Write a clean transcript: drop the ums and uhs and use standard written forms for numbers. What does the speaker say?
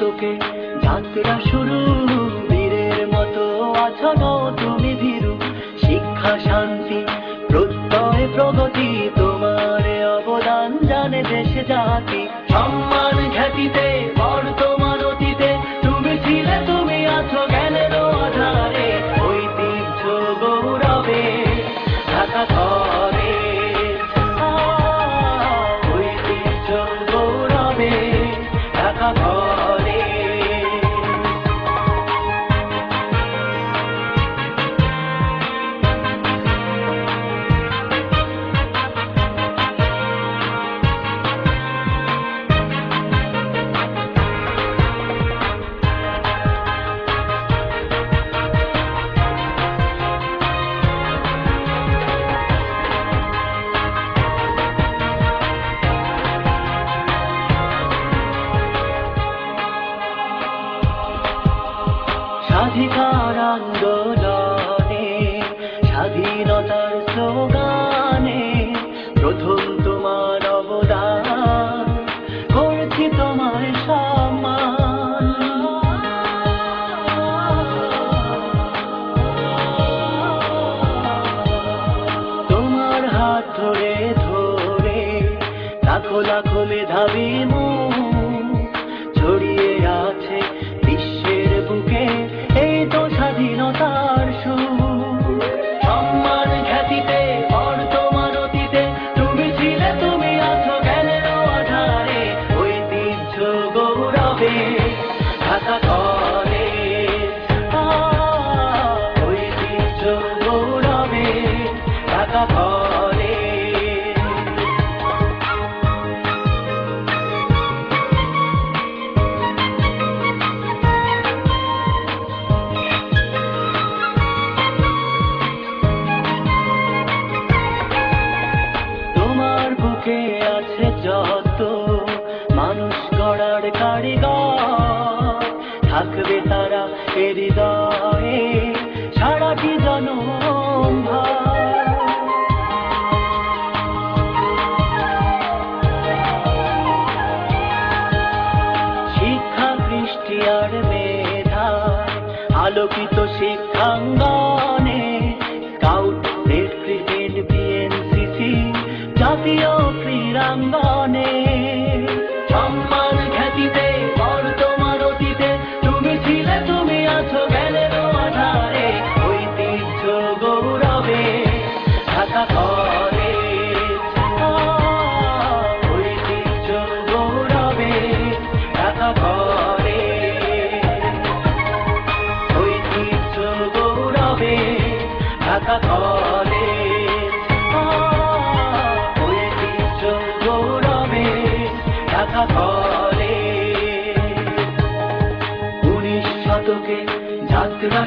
শতকে যাত্রা শুরু, বীরের মতো আছো তুমি ভীরু। শিক্ষা শান্তি প্রত্যয় প্রগতি, তোমার অবদান জানে দেশ জাতি। সম্মান খ্যাতিতে বর্তমান অতীতে তুমি ছিলে, তুমি আছো জ্ঞানের আধারে। ঐতিহ্য গৌরবে ঢাকা করে, ঐতিহ্য গৌরবে ঢাকা করে। স্বাধিকার আন্দোলনে স্বাধীনতার স্লোগানে প্রথম তোমার অবদান, করছি তোমার সম্মান। তোমার হাত ধরে ধরে লাখো লাখো মেধাবী মুখ ছড়িয়ে আছে বিশ্বের বুকে, এই তো স্বাধীনতার সুর। সম্মান খ্যাতিতে বর্তমান অতীতে তুমি ছিলে, তুমি আছো জ্ঞানের আধারে। ঐতিহ্য গৌরবে ঢাকা করে, ঐতিহ্য গৌরবে ঢাকা করে। আছে যত মানুষ গড়ার কারিগর, থাকবে তারা হৃদয়ে সারাটি জনম ভর। শিক্ষা কৃষ্টি আর মেধায় আলোকিত শিক্ষাঙ্গনে, স্কাউট রেড ক্রিকেট বিএনসিসি জাতীয় ক্রীড়াঙ্গনে। সম্মান খ্যাতিতে বর্তমান অতীতে তুমি ছিলে, তুমি আছো জ্ঞানের আধারে। ঐতিহ্য গৌরবে ঢাকা করে, ঐতিহ্য গৌরবে ঢাকা করে। ঐতিহ্য গৌরবে ঢাকা করে, ঢাকা করে। 19 শতকে যাত্রা